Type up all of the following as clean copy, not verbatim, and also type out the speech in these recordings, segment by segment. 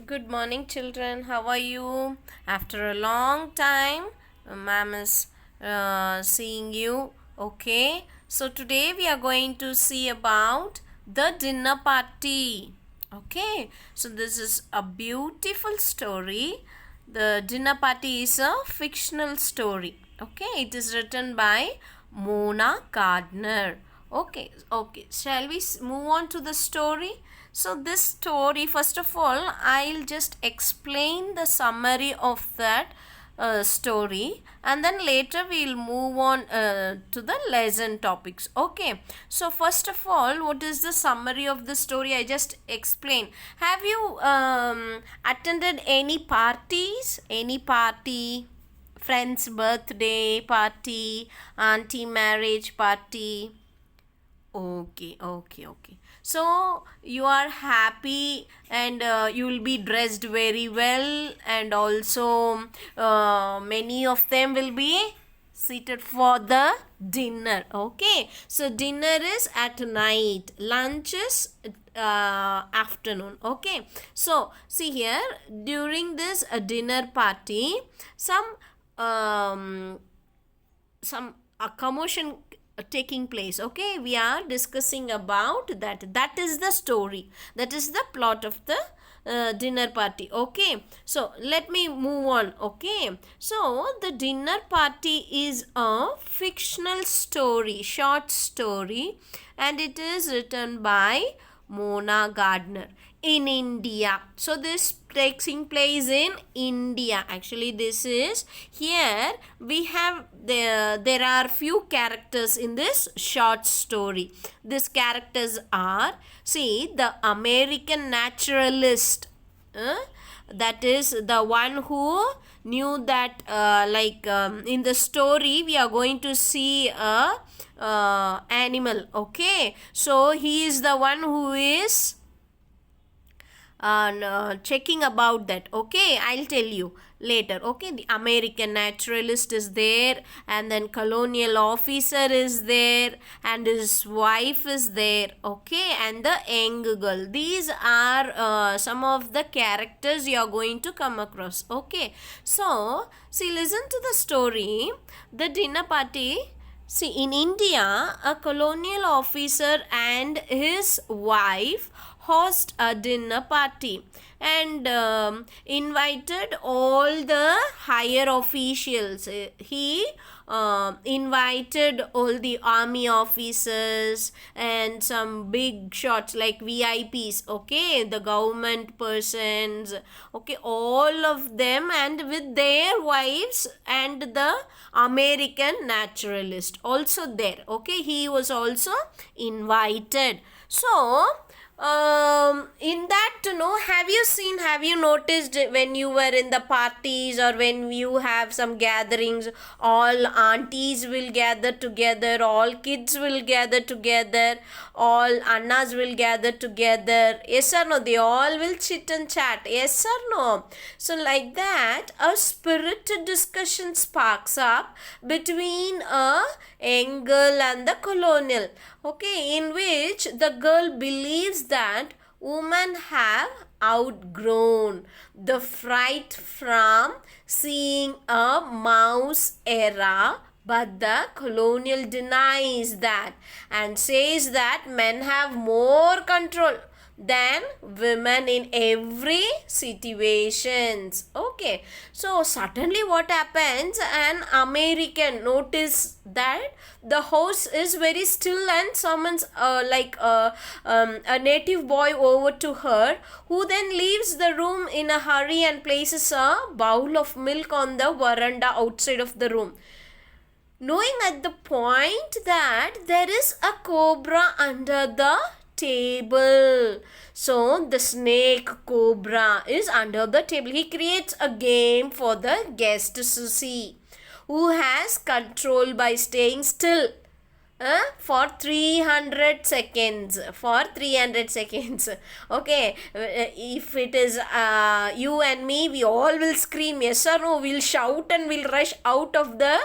Good morning, children. How are you? After a long time, ma'am is seeing you. Okay, so today we are going to see about the dinner party. Okay, so this is a beautiful story. The dinner party is a fictional story. Okay, it is written by Mona Gardner. Okay. Shall we move on to the story? So, this story, first of all, I'll just explain the summary of that story, and then later we'll move on to the lesson topics. Okay, so first of all, what is the summary of the story? I just explained. Have you attended any parties? Any party? Friend's birthday party, auntie marriage party. Okay. So you are happy and you will be dressed very well, and also many of them will be seated for the dinner. Okay, so dinner is at night, lunch is afternoon. Okay, so see here, during this dinner party, some um, commotion taking place. Okay, we are discussing about that is the story, that is the plot of the dinner party. Okay, so let me move on. Okay, so the dinner party is a fictional story, short story, and it is written by Mona Gardner in India. So this taking place in India. Actually, this is here we have there are few characters in this short story. These characters are, see, the American naturalist. That is the one who knew that in the story we are going to see a animal. Okay, so he is the one who is checking about that. Okay, I'll tell you later. Okay, the American naturalist is there, and then colonial officer is there, and his wife is there. Okay, and the young girl. These are some of the characters you are going to come across. Okay, so see, listen to the story. The dinner party. See, in India, a colonial officer and his wife host a dinner party and invited all the higher officials. He invited all the army officers and some big shots like VIPs, okay, the government persons, okay, all of them, and with their wives, and the American naturalist also there. Okay, he was also invited. So in that, have you noticed when you were in the parties, or when you have some gatherings, all aunties will gather together, all kids will gather together, all annas will gather together? Yes or no? They all will chit and chat. Yes or no? So like that, a spirited discussion sparks up between a young girl and the colonial. Okay, in which the girl believes that women have outgrown the fright from seeing a mouse era, but the colonial denies that and says that men have more control than women in every situations. Okay, so suddenly what happens, an American notice that the house is very still and summons a native boy over to her, who then leaves the room in a hurry and places a bowl of milk on the veranda outside of the room, knowing at the point that there is a cobra under the table. So the snake cobra is under the table. He creates a game for the guest to see who has control by staying still for 300 seconds. For 300 seconds. Okay, if it is you and me, we all will scream yes or no. We'll shout and we'll rush out of the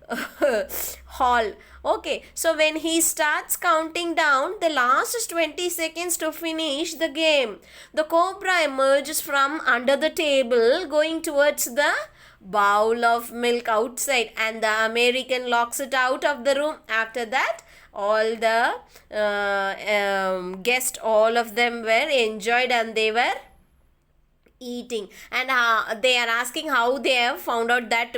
hall. Okay, so when he starts counting down the last 20 seconds to finish the game, the cobra emerges from under the table going towards the bowl of milk outside, and the American locks it out of the room. After that, all the guests, all of them were enjoyed and they were eating, and they are asking how they have found out that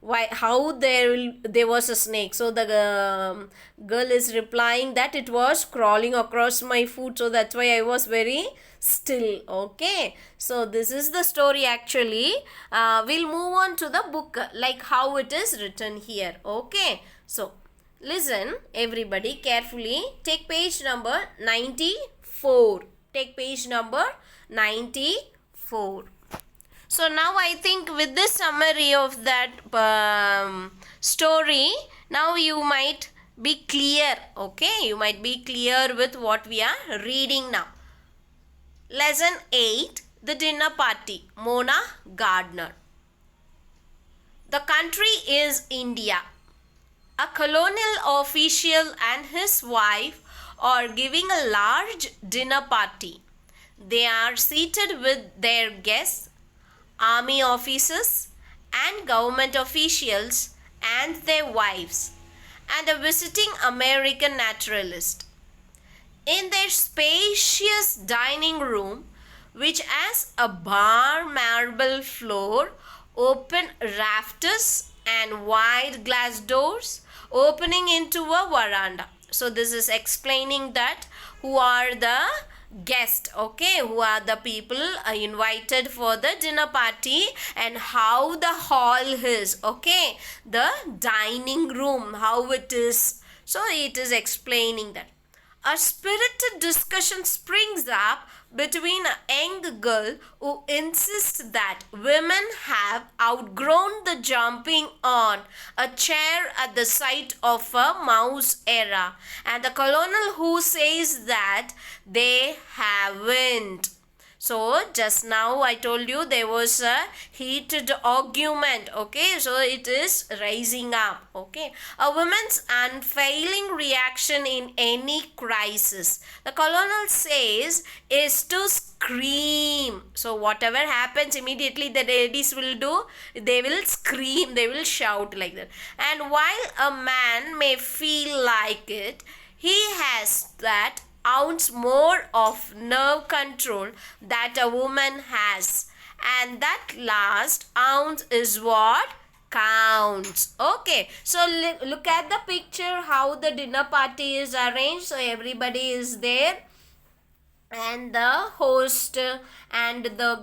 why how there was a snake. So the girl is replying that it was crawling across my food, so that's why I was very still. Okay, so this is the story actually. We'll move on to the book, like how it is written here. Okay, so listen everybody carefully. Take page number 94. Take page number 94. So now I think with this summary of that story, now you might be clear. Okay, you might be clear with what we are reading now. Lesson 8, The Dinner Party, Mona Gardner. The country is India. A colonial official and his wife are giving a large dinner party. They are seated with their guests, army officers and government officials and their wives, and a visiting American naturalist. In their spacious dining room, which has a bar marble floor, open rafters and wide glass doors opening into a veranda. So this is explaining that who are the guests, okay, who are the people invited for the dinner party, and how the hall is, okay, the dining room, how it is. So it is explaining that. A spirited discussion springs up between a young girl who insists that women have outgrown the jumping on a chair at the sight of a mouse era, and the colonel who says that they haven't. So just now I told you there was a heated argument, okay, so it is rising up, okay. A woman's unfailing reaction in any crisis, the colonel says, is to scream. So whatever happens, immediately the ladies will do, they will scream, they will shout like that. And while a man may feel like it, he has that ounce more of nerve control that a woman has, and that last ounce is what counts. Okay, so look at the picture how the dinner party is arranged. So everybody is there, and the host and the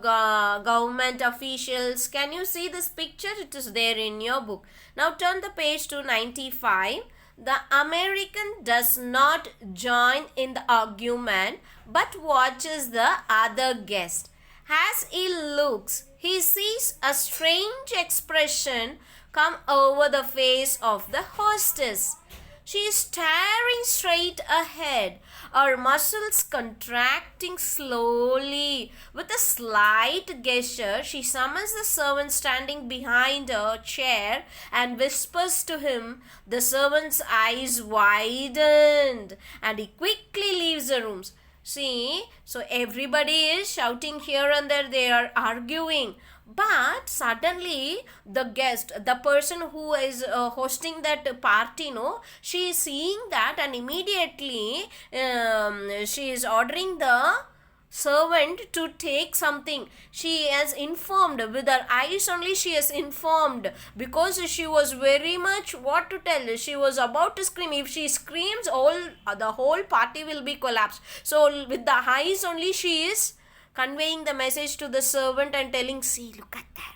government officials. Can you see this picture? It is there in your book. Now turn the page to 95. The American does not join in the argument but watches the other guest. As he looks, he sees a strange expression come over the face of the hostess. She is staring straight ahead, her muscles contracting slowly. With a slight gesture, she summons the servant standing behind her chair and whispers to him. The servant's eyes widened and he quickly leaves the room. See, so everybody is shouting here and there, they are arguing. But suddenly the guest, the person who is hosting that party, no, she is seeing that, and immediately she is ordering the servant to take something. She has informed with her eyes only, she has informed, because she was very much, what to tell, she was about to scream. If she screams, all the whole party will be collapsed. So with the eyes only she is conveying the message to the servant and telling, see, look at that.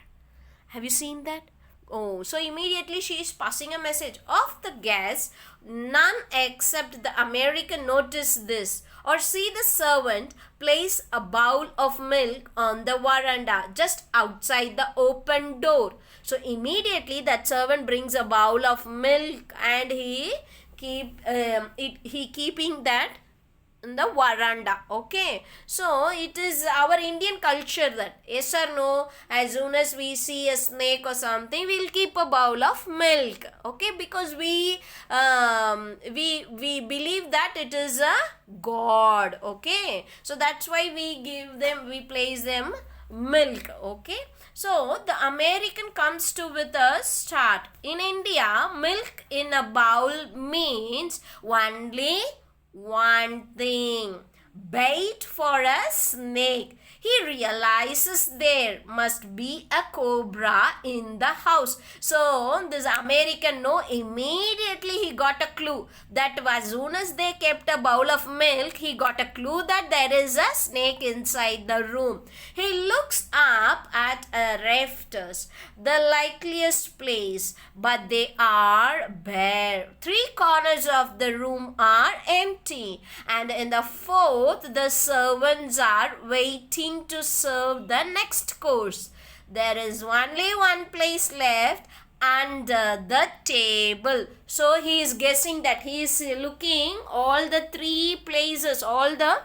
Have you seen that? Oh, so immediately she is passing a message. Of the guests, none except the American notice this or see the servant place a bowl of milk on the veranda just outside the open door. So immediately that servant brings a bowl of milk and he keeping that in the veranda. Okay, so it is our Indian culture that yes or no, as soon as we see a snake or something, we'll keep a bowl of milk. Okay, because we believe that it is a god. Okay, so that's why we place them milk. Okay, so the American comes to with a start. In India, milk in a bowl means only one thing: bait for a snake. He realizes there must be a cobra in the house. So this American know immediately he got a clue that as soon as they kept a bowl of milk, he got a clue that there is a snake inside the room. He looks up at a rafters, the likeliest place, but they are bare. Three corners of the room are empty, and in the fourth, the servants are waiting to serve the next course. There is only one place left under the table. So he is guessing that he is looking all the three places, all the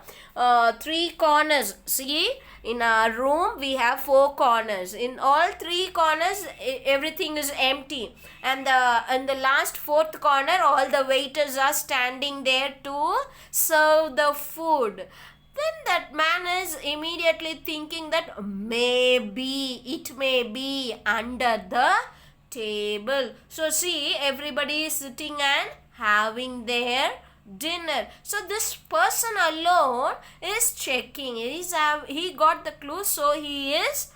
three corners. See, in our room we have four corners. In all three corners everything is empty, and in the last fourth corner all the waiters are standing there to serve the food. Then that man is immediately thinking that it may be under the table. So see, everybody is sitting and having their dinner. So this person alone is checking. He got the clue, so he is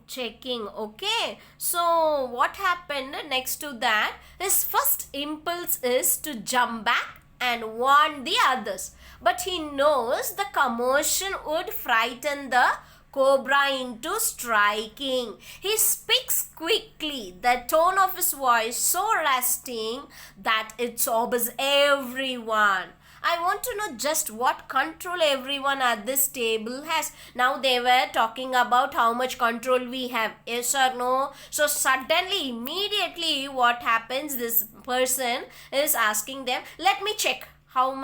checking. Okay, so what happened next to that? His first impulse is to jump back and warn the others, but he knows the commotion would frighten the cobra into striking. He speaks quickly, the tone of his voice so rasping that it sobers everyone. I want to know just what control everyone at this table has. Now they were talking about how much control we have. Yes or no? So suddenly, immediately what happens, this person is asking them, let me check how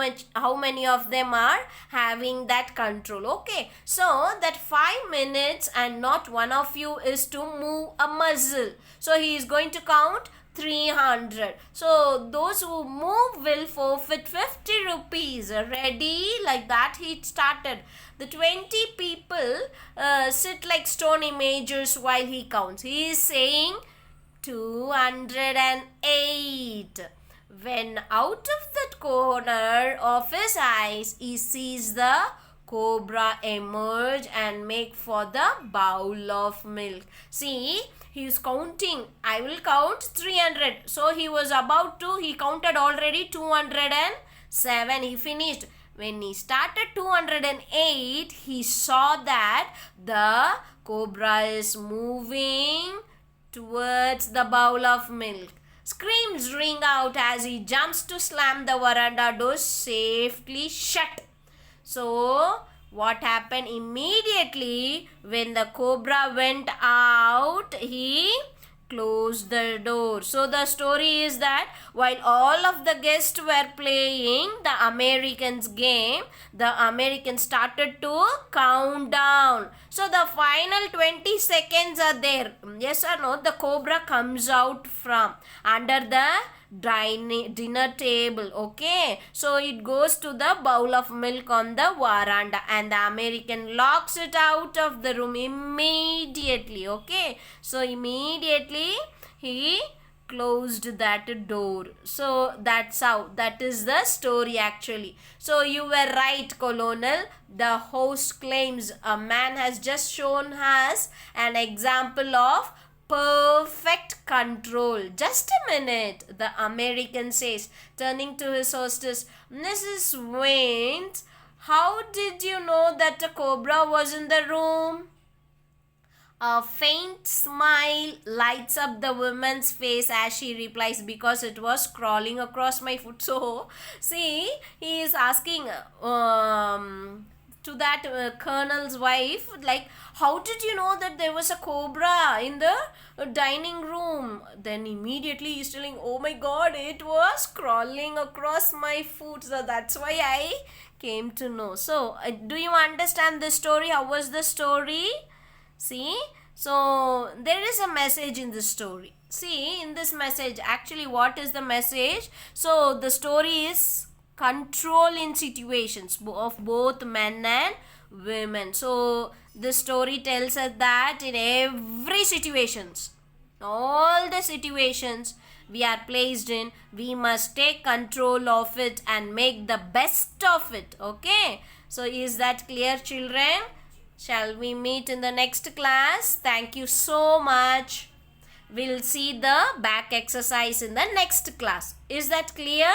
many of them are having that control. Okay, so that 5 minutes and not one of you is to move a muscle. So he is going to count 300. So those who move will forfeit 50 rupees. Ready? Like that he started. The 20 people sit like stone images while he counts. He is saying 208. When out of that corner of his eyes, he sees the cobra emerge and make for the bowl of milk. See, he is counting. I will count 300. So he was about to, he counted already 207. He finished. When he started 208, he saw that the cobra is moving towards the bowl of milk. Screams ring out as he jumps to slam the veranda door safely shut. So, what happened immediately when the cobra went out? He closed the door. So the story is that while all of the guests were playing the Americans game, the Americans started to count down. So the final 20 seconds are there. Yes or no? The cobra comes out from under the dinner table. Okay, so it goes to the bowl of milk on the veranda, and the American locks it out of the room immediately. Okay, so immediately he closed that door. So that's how, that is the story actually. So you were right, Colonel. The host claims a man has just shown us an example of perfect control. Just a minute, the American says, turning to his hostess. Mrs. Wayne, how did you know that a cobra was in the room? A faint smile lights up the woman's face as she replies, because it was crawling across my foot. So, see, he is asking, to that colonel's wife, like, how did you know that there was a cobra in the dining room? Then immediately he's telling, oh my god, it was crawling across my food, so that's why I came to know. So do you understand this story? How was the story? See, so there is a message in this story. See, in this message, actually, what is the message? So the story is control in situations of both men and women. So the story tells us that in every situations, all the situations we are placed in, we must take control of it and make the best of it. Okay, so is that clear, children? Shall we meet in the next class? Thank you so much. We'll see the back exercise in the next class. Is that clear?